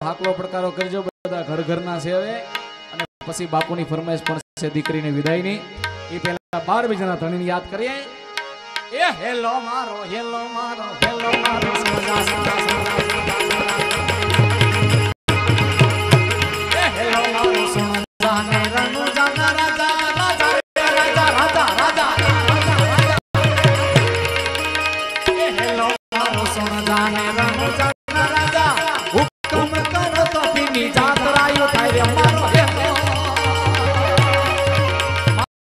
હાકલો પડકારો કરજો બધા ઘર ઘરના છે હવે અને પછી બાપુની ફરમાઈશ પણ છે દીકરીની વિદાયની એ પહેલા 12 બીજાના ધણીને યાદ કરીએ એ હેલો મારો હેલો મારો હેલો મારો સમજા એ હેલો મારો સુણ જાને રણુ જાના રાજા રાજા રાજા રાજા રાજા એ હેલો મારો સુણ જાને રણુ જાના રાજા હુકમ કરો તો પીની જાતરાયો થાય રે મારો હેલો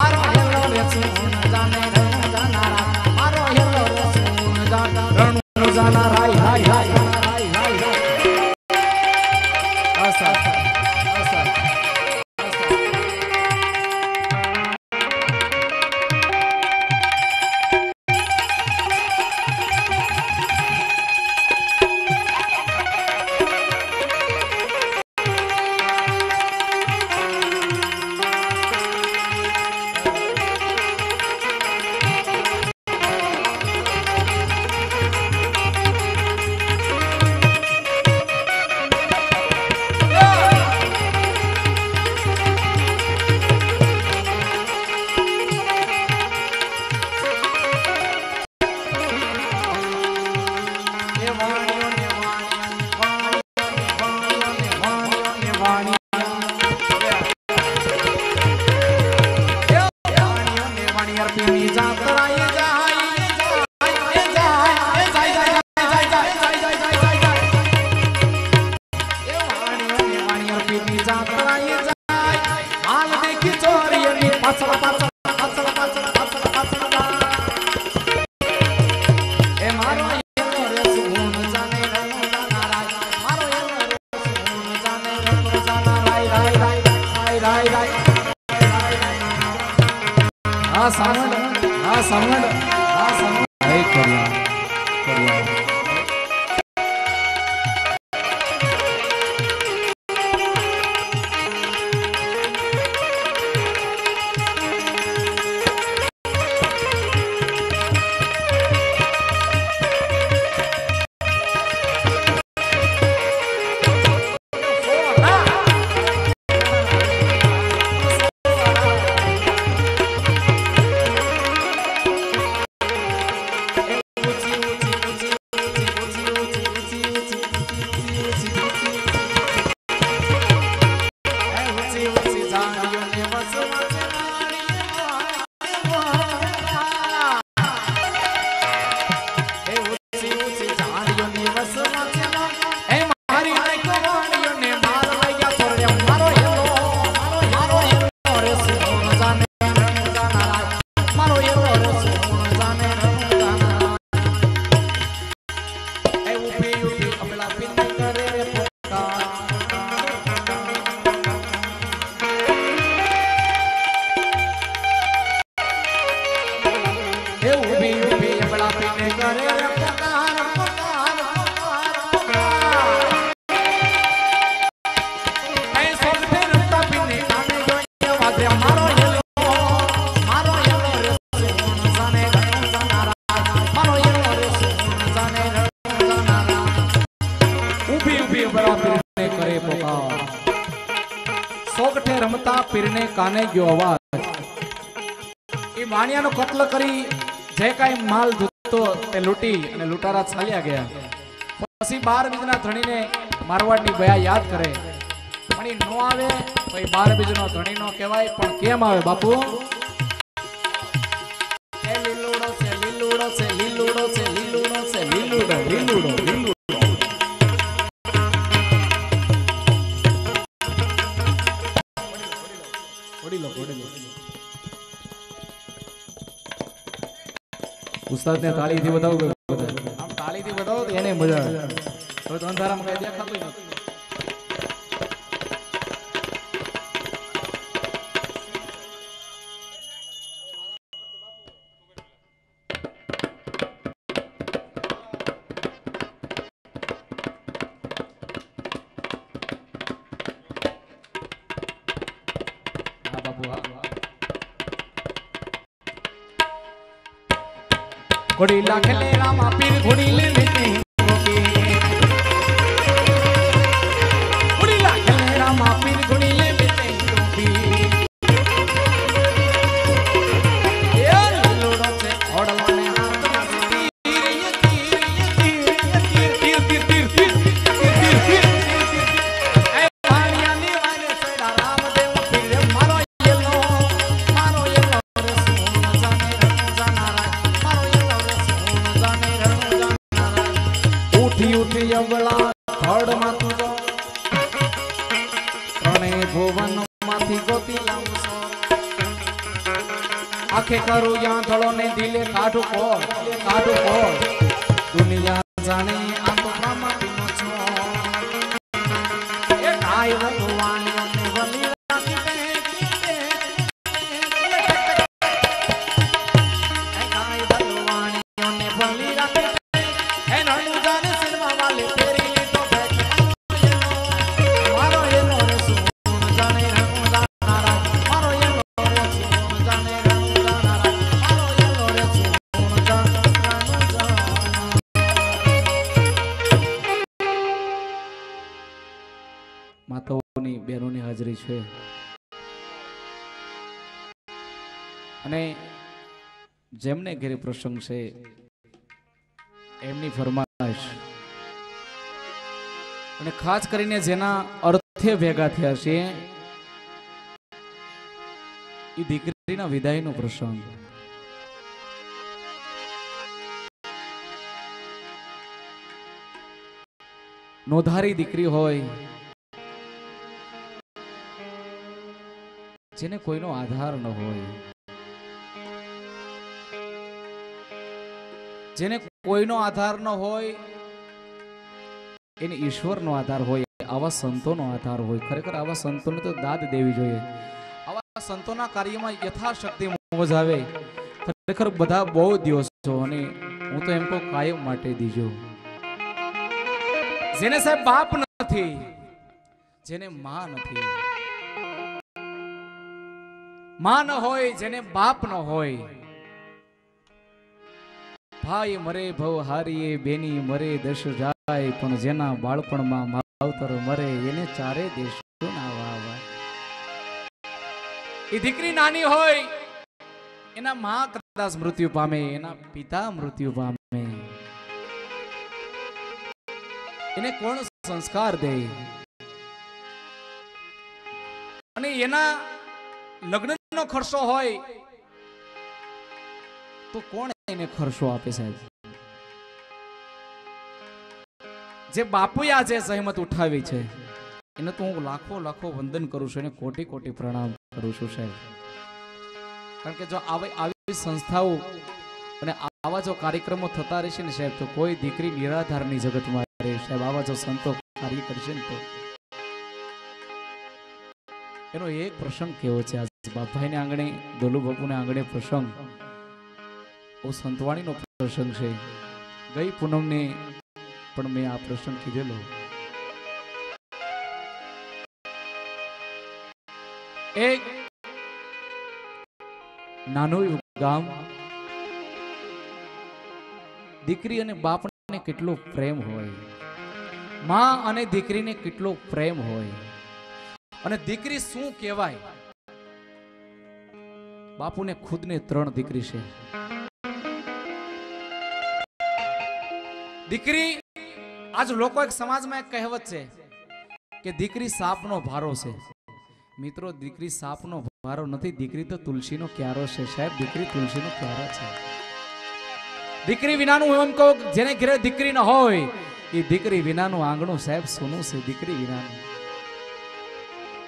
મારો હેલો રે સુણ જાને રણુ જાના રાજા મારો હેલો રે સુણ જાના રણુ જાના રાય હાય હાય હાય હાય આસા આસા पीरने काने गयो आवाज ए वाणियानो कत्ल करी जे काई माल धूतो ते लूटी अने लूटारा चाल्या गया पछी 12 बीजना धणीने मारवाडनी बया याद करे पण ई नो आवे भई 12 बीजनो धणीनो कहेवाय पण केम आवे बापू ए लीलूडो से लीलूडो से लीलूडो से लीलूडो से लीलूडो लीलूडो लीलूडो उस्ताद ने ताली थी बताओ हम ताली थी बताओ तो एने मजा तो अंधारा में कई देखाતું નથી હા બાબુ હા घोड़ी लाखले रामा पीर घोड़ी ले लेते हैं આંખે કરું યા ધળો ને દિલે કાઢું કોળ દુનિયા જાણે આ તો મામાનો છો એ ગાય ભગવાનને વલી રાખી દે ગાય ભગવાનને વલી રાખી દે એ નણુ જાને સિનેમા વાલે ફેરી લીધો મારો એનો રે સુન જાણે રણુ જાનારા મારો એનો રે સુન જાણે રણુ જાનારા મારો એનો રે સુન જાણે રણુ જાનારા માતાઓની બહેનોની હાજરી છે અને જેમને ઘરે પ્રસંગ છે એમની ફરમાઈશ અને ખાસ કરીને જેના અર્થે ભેગા થયા છે એ દીકરીના વિદાયનો પ્રસંગ. નોધારી દીકરી હોય જેને કોઈનો આધાર ન હોય, જેને કોઈનો આધાર ન હોય એને ઈશ્વરનો આધાર હોય, આવા સંતોનો આધાર હોય. ખરેખર આવા સંતોને તો દાદ દેવી જોઈએ. આવા સંતોના કાર્યમાં યથાશક્તિ મોજ આવે. ખરેખર બધા બહુ દિવસ છો અને હું તો એમ કહું કાયમ માટે દીજો. જેને સાહેબ બાપ નથી, જેને માં નથી, માં ન હોય, જેને બાપ ન હોય, ભાઈ મરે ભવ હારીએ બેની મરે દશ જાય, પણ જેના બાળપણમાં માવતર મરે એને ચારે દેશો ના વાવા. એ દીકરી નાની હોય એના માં કદાચ મૃત્યુ પામે, એના પિતા મૃત્યુ પામે, એને કોણ સંસ્કાર દે? અને એના લગ્નનો ખર્ચો હોય તો કોણ એને ખર્ચો આપે સાહેબ? જે બાપુએ આજે સહેમત ઉઠાવી છે એને તો હું લાખો લાખો વંદન કરું છું, એને કોટી કોટી પ્રણામ કરું છું સાહેબ. કારણ કે જો આવી સંસ્થાઓ અને આવા જો કાર્યક્રમો થતા રહેશે ને સાહેબ, તો કોઈ દીકરી નિરાધારની જગતમાં રહે સાહેબ. આવા જો સંતો કાર્ય કરશે ને તો એનો એક પ્રસંગ કેવો છે. આજે બાપાને આંગણે, દોલુ બાપુને આંગણે પ્રસંગ ઓ સંતવાણીનો પ્રસંગ છે. ગઈ પૂનમને પણ મેં આ પ્રસંગ કીધેલો. એક નાનું ગામ, દીકરી અને બાપને કેટલો પ્રેમ હોય, માં અને દીકરીને કેટલો પ્રેમ હોય. અને દીકરી શું કહેવાય? બાપુને ખુદને 3 દીકરી છે. દીકરી આજ લોકો એક સમાજમાં એક કહેવત છે કે દીકરી સાપનો ભારો છે. મિત્રો, દીકરી સાપનો ભારો નથી, દીકરી તો તુલસીનો ક્યારો છે સાહેબ. દીકરી તુલસીનો ક્યારો છે. દીકરી વિનાનું એમ કહો, જેને ઘરે દીકરી ન હોય એ દીકરી વિનાનું આંગણું સાહેબ સોનું છે. દીકરી વિનાનું.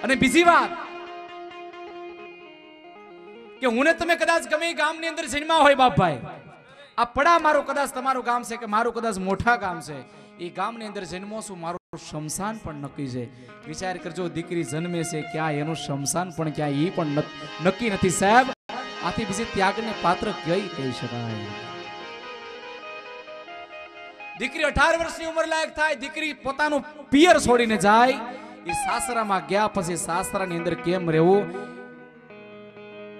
અને બીજી વાત કે હું ને તમે કદાચ ગમે ગામની અંદર જન્મા હોય બાપભાઈ, આ પડા મારું કદાચ તમારું ગામ છે કે મારું કદાચ મોટા ગામ છે, એ ગામની અંદર જન્મો છું, મારું શમશાન પણ નક્કી છે. વિચાર કરજો, દીકરી જન્મે છે ક્યાં, એનું શમશાન પણ ક્યાં, એ પણ નક્કી નથી સાહેબ. આથી બીજી ત્યાગને પાત્ર કઈ કહી શકાય? દીકરી 18 વર્ષની ઉંમર લાયક થાય, દીકરી પોતાનું પિયર છોડીને જાય. એ સાસરામાં ગયા પછી સાસરાની અંદર કેમ રહેવું,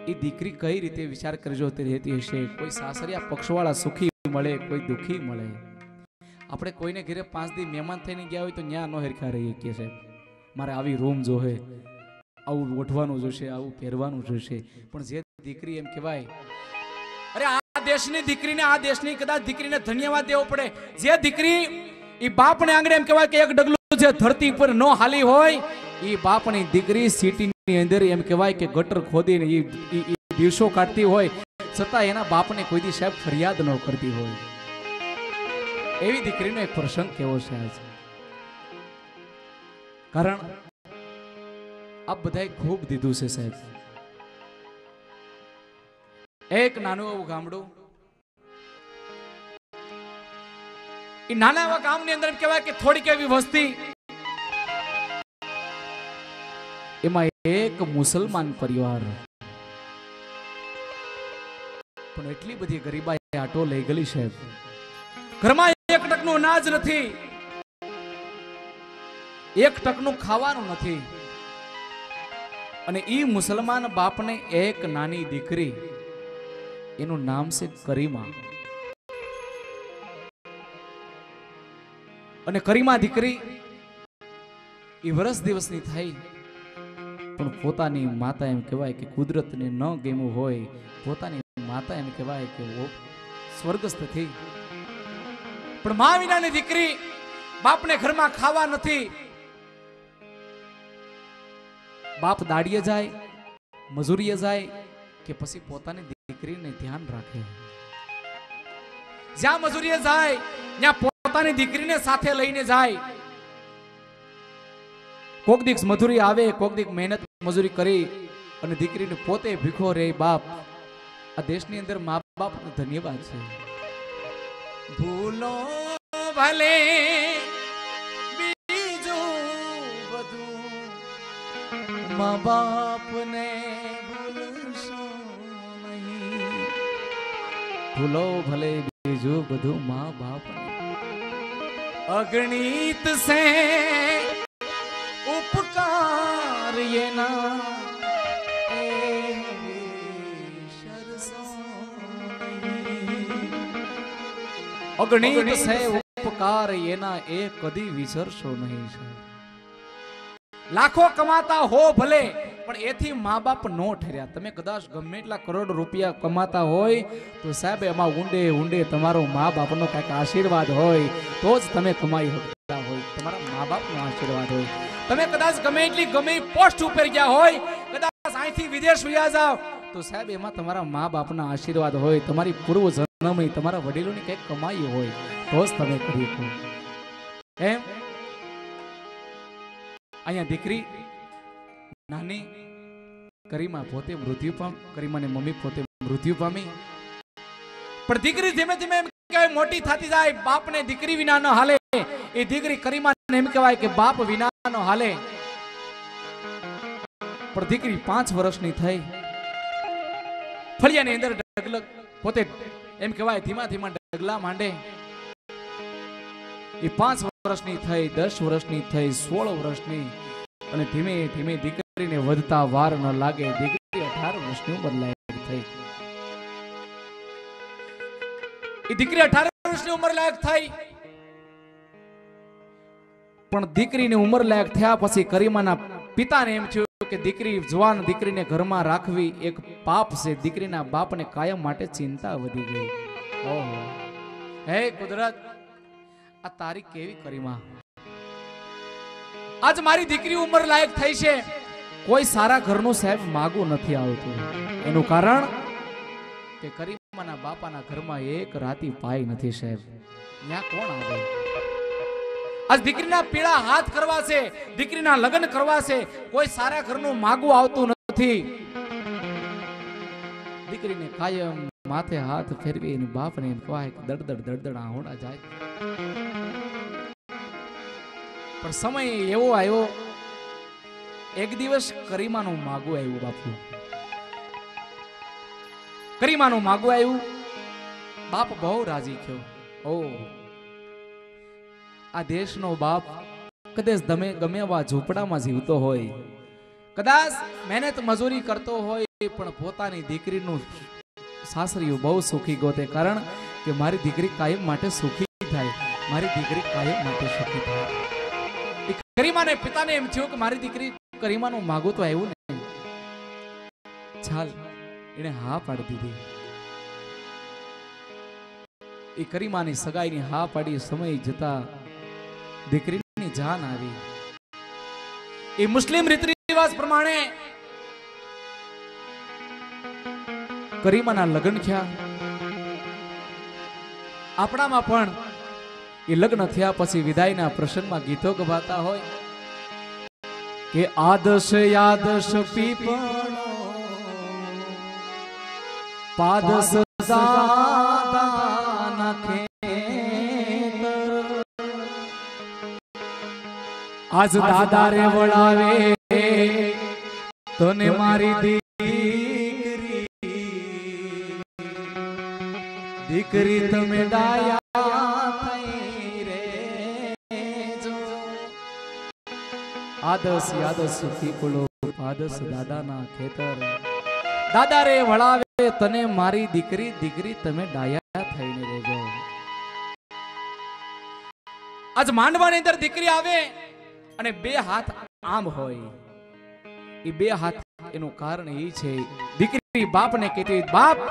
એ દીકરી કઈ રીતે વિચાર કરજો તે રહેતી હશે. કોઈ સાસરિયા પક્ષવાળા સુખી મળે, કોઈ દુખી મળે. આપણે કોઈને ઘરે 5 દી મહેમાન થઈને ગયા હોય તો ન્યા નો હરખા રહીએ કે સાહેબ, મારે આવી રૂમ જોહે, આવું ઓઢવાનું જોશે, આવું પહેરવાનું જોશે. પણ જે દીકરી એમ કહેવાય, અરે આ દેશની દીકરીને, આ દેશની કદાચ દીકરીને ધન્યવાદ દેવો પડે. જે દીકરી એ બાપને આંગણે એમ કહેવાય કે એક ડગલું જે ધરતી પર ન હાલી હોય, એ બાપની દીકરી સિટીની અંદર એમ કહેવાય કે ગટર ખોદીને એ દિવસો કાઢતી હોય, છતાં એના બાપને કોઈ દી સાહેબ ફરિયાદ ન કરતી હોય. એવી દીકરીનો એક પ્રસંગ કેવો છે આજ. કારણ આ બધાએ ખૂબ દીધું છે સાહેબ. એક નાનું એવું ગામડું, એ નાના એવા ગામની અંદર કહેવાય કે થોડીક એવી વસ્તી, એમાં એક મુસલમાન પરિવાર, પણ એટલી બધી ગરીબાઈ આટો લઈ ગઈ છે, ઘરમાં એક ટકનું અનાજ નથી, એક ટકનું ખાવાનું નથી, અને ઈ મુસલમાન બાપને એક નાની દીકરી, એનું નામ છે કરીમા, અને કરીમા દીકરી એ વર્ષ દિવસની થઈ, પણ પોતાની માતા એમ કહેવાય કે કુદરતને ન ગમ્યું હોય, પોતાની માતા એમ કહેવાય કે સ્વર્ગસ્થ થઈ, પણ મા વિનાની દીકરી, બાપને ઘરમાં ખાવા નથી, બાપ દાડીએ જાય, મજૂરીએ જાય કે પછી પોતાની દીકરીને ધ્યાન રાખે, જ્યાં મજૂરીએ જાય ત્યાં પોતાની દીકરીને સાથે લઈને જાય, કોક દીક મજૂરી આવે, કોક દીક મહેનત મજૂરી કરી અને દીકરીને પોતે ભીખો રે બાપ, આ દેશની અંદર મા બાપનો ધન્યવાદ છે. ભૂલો ભલે બીજું બધું, મા બાપને ભૂલશો નહીં, ભૂલો ભલે બીજું બધું મા બાપને, અગણિત સે ઉપકાર એના અગણિત છે ઉપકાર એના એ કદી વિસરશો નહીં. લાખો કમાતા હો ભલે, પણ એથી મા બાપ નો ઠર્યા. તમે કદાચ ગમે એટલા કરોડ રૂપિયા કમાતા હોય તો સાહેબ એમાં ઊંડે ઊંડે તમારો મા બાપનો કઈક આશીર્વાદ હોય તો જ તમે કમાઈ શકતા હોય, તમારા મા બાપનો આશીર્વાદ હોય. તમે કદાચ ગમે એટલી ગમે પોસ્ટ ઉપર ગયા હોય, કદાચ અહીંથી વિદેશ વયા જાવ તો સાહેબ એમાં તમારા મા બાપના આશીર્વાદ હોય, તમારી પૂર્વ જન્મની તમારા વડીલોની કઈક કમાઈ હોય તો જ તમે કરી શકો. એમ અહીંયા દીકરી નાની કરીમા પોતે મૃત્યુ પામી, કરીમાની મમ્મી પોતે મૃત્યુ પામી, પણ દીકરી ધીમે ધીમે એમ કહેવાય મોટી થતી જાય, બાપને દીકરી વિના ન હાલે, એ દીકરી કરીમાને એમ કહેવાય કે બાપ વિના ન હાલે. પણ દીકરી 5 વર્ષની થઈ, ફળિયાની અંદર ડગલગ પોતે એમ કહેવાય ધીમા ધીમા ડગલા માંડે. એ 5 વર્ષની થઈ, 10 વર્ષની થઈ, 16 વર્ષની, અને ધીમે ધીમે દીકરીને વધતા વાર ન લાગે, દીકરી 18 વર્ષની ઉંમર લાયક થઈ. એ દીકરી 18 વર્ષની ઉંમર લાયક થઈ, પણ દીકરીની ઉંમર લાયક થયા પછી કરીમાના પિતાને એમ થયું કે દીકરી જવાન દીકરીને ઘરમાં રાખવી એક પાપ છે. દીકરીના બાપને કાયમ માટે ચિંતા વધી ગઈ. ઓહો, હે કુદરત, આ તારી કેવી કરીમા, આજ મારી દીકરી ઉંમર લાયક થઈ છે, કોઈ સારા ઘરનું સાહેબ માગું નથી આવતું. એનું કારણ કે કરીમાના બાપાના ઘરમાં એક રાતી પાય નથી સાહેબ. ત્યાં કોણ આવે? આજ દીકરીના પીળા હાથ કરવા છે, દીકરીના લગ્ન કરવા છે, કોઈ સારા ઘરનું માગું આવતું નથી. દીકરીને કાયમ માથે હાથ ફેરવી એની બાપને કહેવાય કે દડદડ દડદડ આહોડા જાય. પણ સમય એવો આવ્યો, એક દિવસ કરીમાનું માગું આવ્યું. બાપુ કરીમાનું માગું આવ્યું, બાપ બહુ રાજી થયો. ઓ આ દેશનો બાપ કદાચ ગમે એવા ઝૂંપડામાં જીવતો હોય, કદાચ મહેનત મજૂરી કરતો હોય, પણ પોતાની દીકરીનું સાસરીયું બહુ સુખી ગોતે. કારણ કે મારી દીકરી કાયમ માટે સુખી થાય, મારી દીકરી કાયમ માટે સુખી થાય. કરીમાને પિતાને એમ થયું કે મારી દીકરી કરીમાનું માગું તો આવ્યું ને, ચાલ એને હા પાડી દીધી. એ કરીમાની સગાઈની હા પાડી સમય જતા દીકરીની જાન આવી. એ મુસ્લિમ રીત રિવાજ પ્રમાણે કરીમાના લગ્ન થયા. આપણામાં પણ એ લગ્ન થયા પછી વિદાયના પ્રસંગમાં ગીતો ગવાતા હોય કે આદર્શ આદર્શ પીપળો પાદસ દાદા નાખે આજ દાદા રે વળાવે તને મારી દીકરી દીકરી તમે ડાયા થઈ રે જો આદસ યાદસ સુખી કુલો આદસ દાદા ના ખેતર દાદા રે વળાવે તને મારી દીકરી દીકરી તમે ડાયા થઈને રહેજો આજ માંડવાની અંદર દીકરી આવે અને બે હાથ આમ હોય એ બે હાથ એનું કારણ એ છે દીકરી બાપને કહેતી બાપ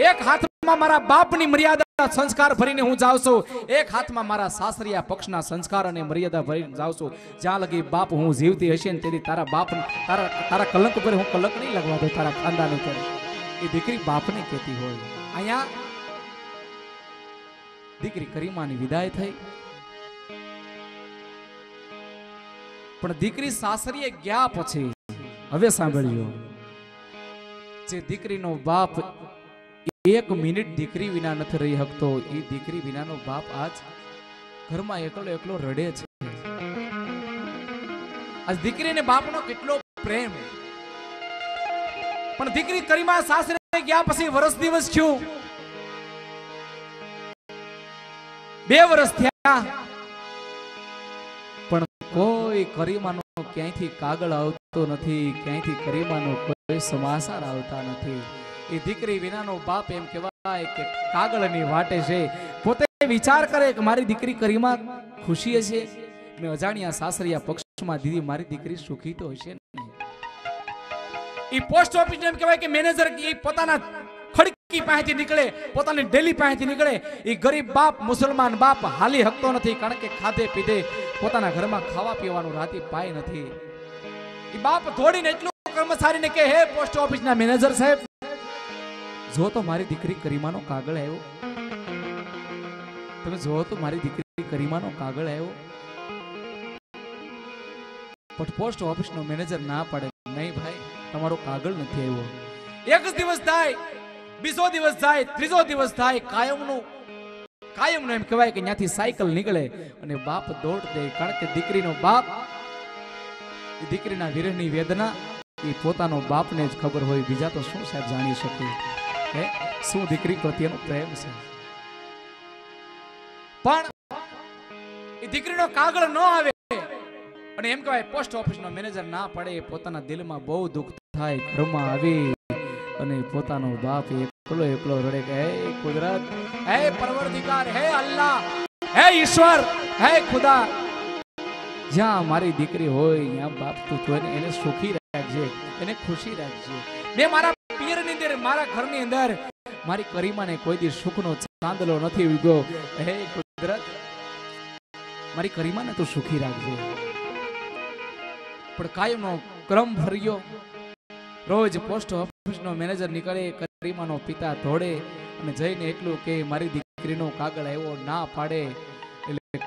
એક હાથમાં મારા બાપની મર્યાદા સંસ્કાર ભરીને હું જાઉં છું એક હાથમાં મારા સાસરિયા પક્ષના સંસ્કાર અને મર્યાદા ભરીને જાઉં છું જ્યાં લગી બાપ હું જીવતી હશે ને તેથી તારા બાપ તારા કલંક પર હું કલંક નહીં લગવા દઉં તારા ખાનદાન ઉપર એ દીકરી બાપને કહેતી હોય અહીંયા દીકરી કરીમાની વિદાય થઈ પણ દીકરી સાસરીએ ગયા પછી હવે સાંભળ્યો જે દીકરીનો બાપ એક મિનિટ દીકરી વિના નથી રહી શકતો એ દીકરી વિનાનો બાપ આજ ઘરમાં એકલો એકલો રડે છે આજ દીકરીને બાપનો કેટલો પ્રેમ પણ દીકરી કરીમા સાસરે ગયા પછી વર્ષ દિવસ થયું 2 વર્ષ થયા પણ કોઈ કરીમાનો ક્યાંયથી કાગળ આવતો નથી ક્યાંયથી કરીમાનો કોઈ સમાચાર આવતા નથી એ દીકરી વિનાનો બાપ એમ કહેવાય કે કાગળની વાટે છે પોતે વિચાર કરે કે મારી દીકરી કરીમા ખુશી હશે મેં અજાણ્યા સાસરિયા પક્ષમાં દીદી મારી દીકરી સુખી તો હશે ને એ પોસ્ટ ઓફિસ એમ કહેવાય કે મેનેજર એ પોતાના ખડકી પાસેથી નીકળે પોતાની ડેલી પાસેથી નીકળે એ ગરીબ બાપ મુસલમાન બાપ હાલી હકતો નથી કારણ કે ખાધે પીધે પોતાના ઘરમાં ખાવા પીવાનું રાતે પાય નથી એ બાપ દોડીને એટલું કર્મચારીને કે હે પોસ્ટ ઓફિસના મેનેજર સાહેબ જો તો મારી દીકરી કરીમાનો કાગળ આવ્યો તમે જો તો મારી દીકરી કરીમાનો કાગળ આવ્યો પણ પોસ્ટ ઓફિસનો મેનેજર ના પાડે નહીં ભાઈ તમારો કાગળ નથી આવ્યો એક જ દિવસ થાય બીજો દિવસ થાય ત્રીજો દિવસ થાય કાયમનું એમ કહેવાય કે ત્યાંથી સાયકલ નીકળે અને બાપ દોડ દે કારણ કે દીકરીનો બાપ એ દીકરીના વિરહની વેદના એ પોતાનો બાપને જ ખબર હોય બીજા તો શું સાહેબ જાણી શકે હે શું દીકરી પ્રત્યેનો પ્રેમ છે પણ એ દીકરીનો કાગળ ન આવે અને એમ કહેવાય પોસ્ટ ઓફિસનો મેનેજર ના પડે પોતાના દિલમાં બહુ દુઃખ થાય ઘરમાં આવી અને પોતાનો બાપ એકલો એકલો રડે કે હે કુદરત હે પરવરદિગાર હે અલ્લાહ હે ઈશ્વર હે ખુદા જ્યાં મારી દીકરી હોય ત્યાં બાપ તું એને સુખી રાખજે એને ખુશી રાખજે મેં મારા પિયરની અંદર મારા ઘરની અંદર મારી કરીમાને કોઈ દી સુખનો ચાંદલો નથી ઉગ્યો હે કુદરત મારી કરીમાને તું સુખી રાખજે પણ કાયમનો ક્રમ ભર્યો રોજ પોસ્ટ ઓફિસનો મેનેજર નીકળે કરીમાનો પિતા દોડે અને જઈને એટલું કે મારી દીકરીનો કાગળ આવ્યો ના પાડે એટલે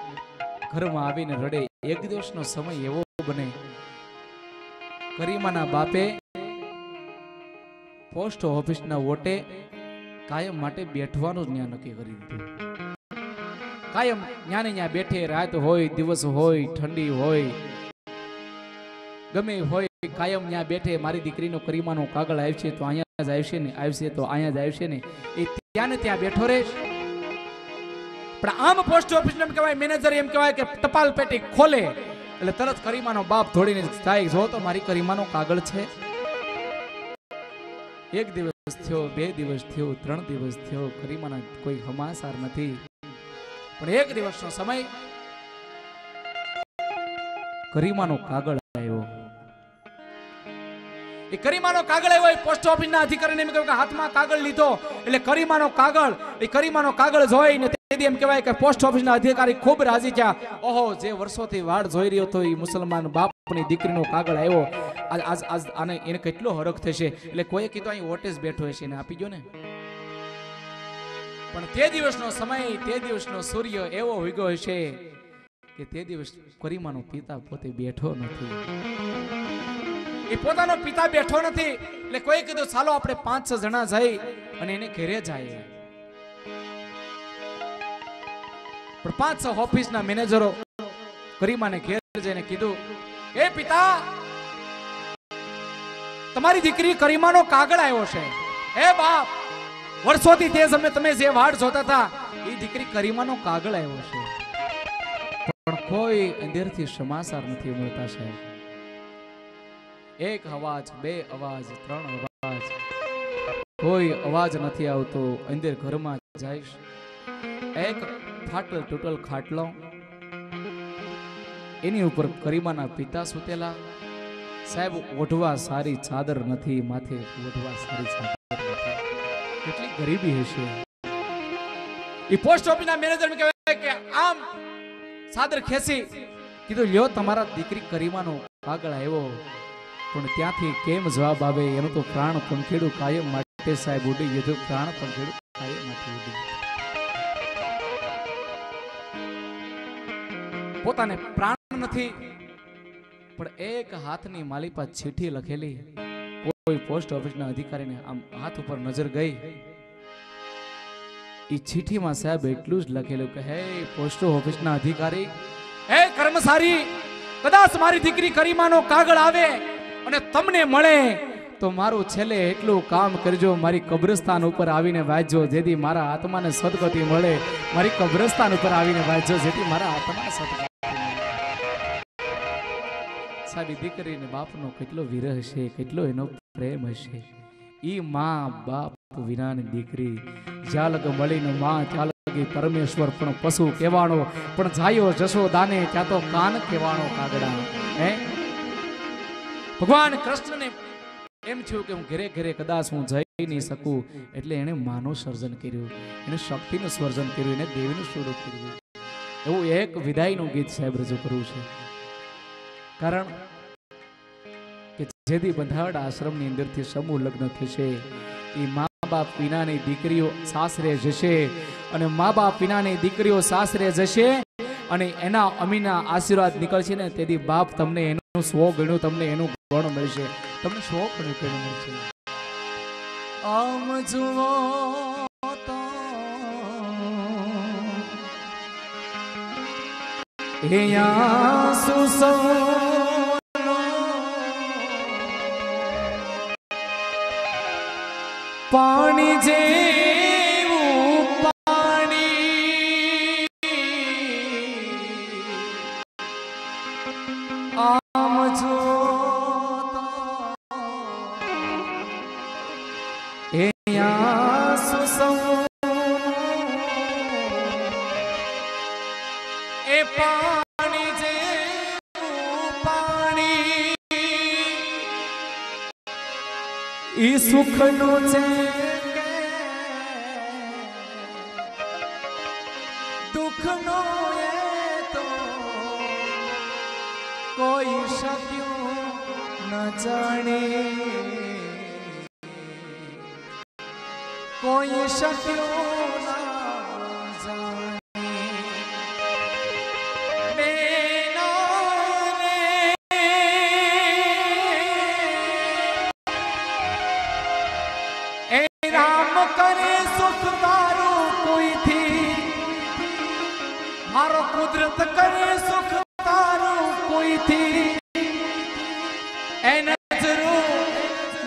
ઘરમાં આવીને રડે એક દિવસનો સમય એવો બને કરીમાના બાપે પોસ્ટ ઓફિસના વોટે કાયમ માટે બેઠવાનું જ ન્યા નક્કી કરી દીધું કાયમ ન્યા ને ન્યા બેઠે રાત હોય દિવસ હોય ઠંડી હોય ગમે હોય કાયમ ન્યા બેઠે મારી દીકરીનો કરીમાનો કાગળ આવશે તો અહીંયા જ આવશે ને આવશે તો અહીંયા જ આવશે ને એ ત્યાં ને ત્યાં બેઠો રહે પણ આમ પોસ્ટ ઓફિસ એમ કહેવાય મેનેજર એમ કહેવાય કે ટપાલ પેટી ખોલે એટલે તરત કરીમાનો બાપ દોડીને થાય જો તો મારી કરીમાનો કાગળ છે એક દિવસ થયો 2 દિવસ થયો 3 દિવસ થયો કરીમાના કોઈ સમાચાર નથી પણ એક દિવસનો સમય કરીમાનો કાગળ આવ્યો એ કરીમાનો કાગળ આવ્યો પોસ્ટ ઓફિસના અધિકારીને એમ કહ્યું કે હાથમાં કાગળ લીધો એટલે કરીમાનો કાગળ જોઈને તેથી એમ કહેવાય કે પોસ્ટ ઓફિસના અધિકારી ખૂબ રાજી થયા ઓહો જે વર્ષોથી વાડ જોઈ રહ્યો હતો એ મુસલમાન બાપની દીકરીનો કાગળ આવ્યો આજ આને એને કેટલો હરખ થશે એટલે કોઈ કીધું અહીં વોટેજ બેઠો હશે એને આપી ગયો ને પણ તે દિવસનો સમય તે દિવસનો સૂર્ય એવો ઉગ્યો હશે કે તે દિવસ કરીમાનો પિતા પોતે બેઠો નથી એ પોતાનો પિતા બેઠો નથી એટલે કોઈ કીધું ચાલો આપણે 5-6 જણા જઈ અને એને ઘરે જાય. પણ 5-6 ઓફિસના મેનેજરો કરીમાને ઘેર જઈને કીધું, એ પિતા, તમારી દીકરી કરીમાનો કાગળ આવ્યો છે. એ બાપ, વર્ષોથી તે સમયે તમે જે વાડ જોતા હતા એ દીકરી કરીમાનો કાગળ આવ્યો છે. પણ કોઈ અંદરથી સમાચાર નથી મળતા સાહેબ. એક અવાજ, 2 અવાજ, 3 અવાજ, કોઈ અવાજ નથી આવતો. અંદર ઘરમાં જઈશ, એક ફાટલ તૂટલ ખાટલો, એની ઉપર કરીમાના પિતા સુતેલા. સાહેબ, ઓઢવા સારી ચાદર નથી, માથે ઓઢવા સારી ચાદર નથી. કેટલી ગરીબી હશે. એ પોસ્ટ ઓફિસના મેનેજર કહેવાય કે આમ ચાદર ખેંચી કીધું, લ્યો તમારા દીકરી કરીમાનો કાગળ આવ્યો. પણ ત્યાંથી કેમ જવાબ આવે? એનું તો પ્રાણ પંખેડું કાયમ માટે સાહેબ ઉડી ગયું. પ્રાણ પંખેડું કાયમ માટે ઉડી. પોતાને પ્રાણ નથી, પણ એક હાથની માલિપા ચીઠી લખેલી. કોઈ પોસ્ટ ઓફિસના અધિકારીને આમ હાથ ઉપર નજર ગઈ. એ ચીઠીમાં સાહેબ એટલું જ લખેલું કે, હે પોસ્ટ ઓફિસના અધિકારી, હે કર્મચારી, કદાચ મારી દીકરી કરીમાનો કાગળ આવે અને તમને મળે તો મારું છેલ્લે એટલું કામ કરજો, મારી કબ્રસ્તાન ઉપર આવીને વાંચજો, જેથી મારા આત્માને સદગતિ મળે. મારી કબ્રસ્તાન ઉપર આવીને વાંચજો, જેથી મારા આત્માને સદગતિ. સાહેબ, દીકરીને બાપનો કેટલો વિરહ છે, કેટલો એનો પ્રેમ હશે. ઈ માં બાપ વિનાની દીકરી જ્યાં લગ મળીને માં ત્યાં લગી પરમેશ્વર પણ પશુ કહેવાનો, પણ જાયો જશોદાને ત્યાં તો કાન કહેવાનો કાગડા. હે ભગવાન કૃષ્ણને એમ થયું કે હું ઘરે ઘરે કદાચ હું જઈ નહીં શકું, એટલે એને માનું સર્જન કર્યું, એને શક્તિનું સર્જન કર્યું, એને દેવીનું સ્વરૂપ કર્યું. એવું એક વિદાયનું ગીત સાહેબ રજૂ કરવું છે. કારણ કે જેથી બંધાવડ આશ્રમની અંદરથી સમૂહ લગ્ન થશે, એ મા બાપ વિનાની દીકરીઓ સાસરે જશે, અને મા બાપ વિનાની દીકરીઓ સાસરે જશે, અને એના અમીના આશીર્વાદ નીકળશે ને, તેથી બાપ તમને એનું 100 ગણું તમને એનું ગણ મળશે, તમને 100 ગણું મળશે. આમ જુઓ તો અહીંયા સુસો પાણી જેવું પાણી, આમ જો એ પાણી જેવું પાણી, ઈ સુખનું છે દુઃખનો એ તો કોઈ શક્યું ન જાણે, કોઈ શક્યું ન જાણે. કરે સુખ તારું કોઈથી, મારો કુદરત કરે સુખ તારું કોઈથી, એ નજરો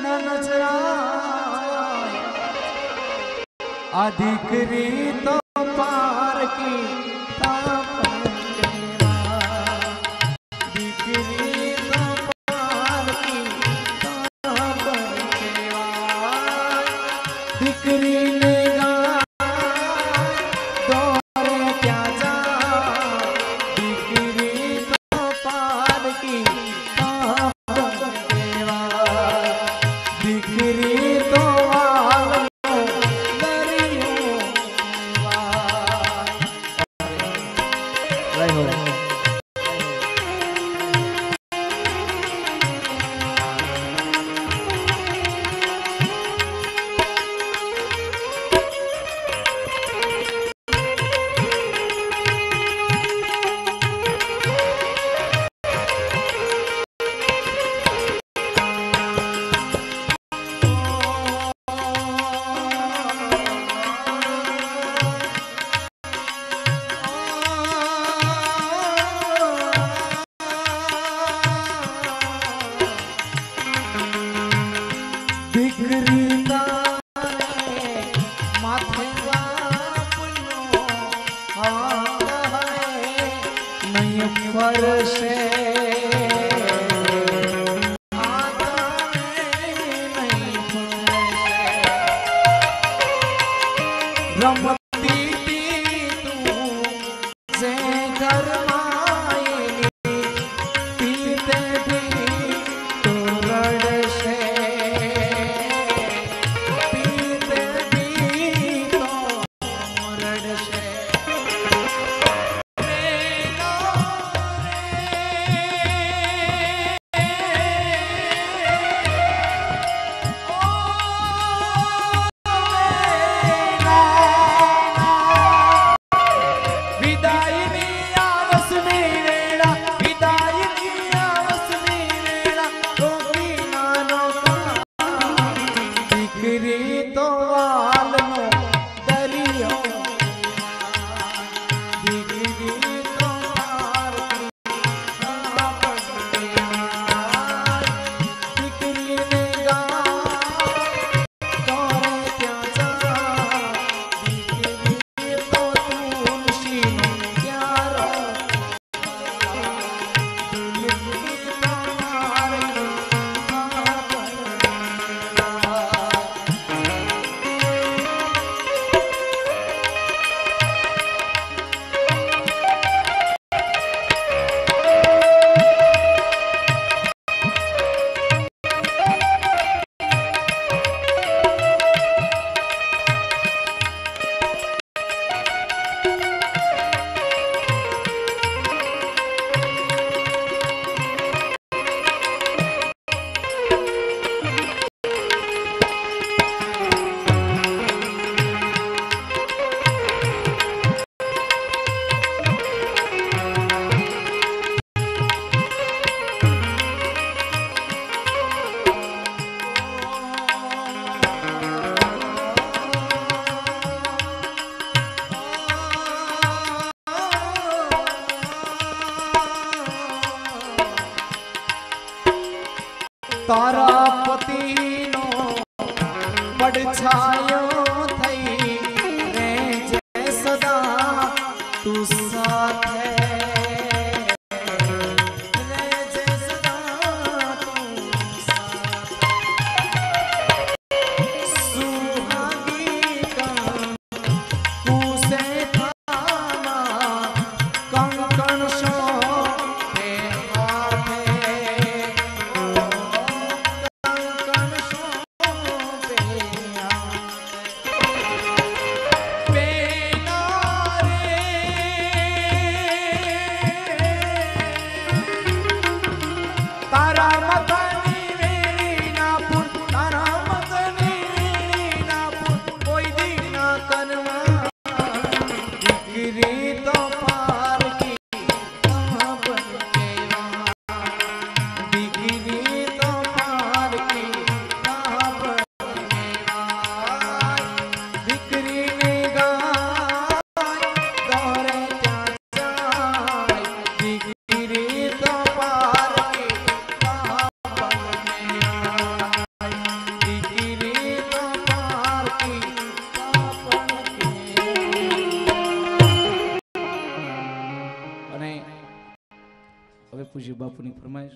ન નજરાય, આ દીકરી તો પારકી દીકરી તો वर्षे रमती तू से घर मायनी पीते भी तो रड़से पीते भी तो रड़से तारा पति नो પડછાયો થઈ રે જે સદા તું સાથે રે જે સદા તું સાથે સુહાગી કુસે થાના કંકણ શો पूज्य बापू की फरमाइश।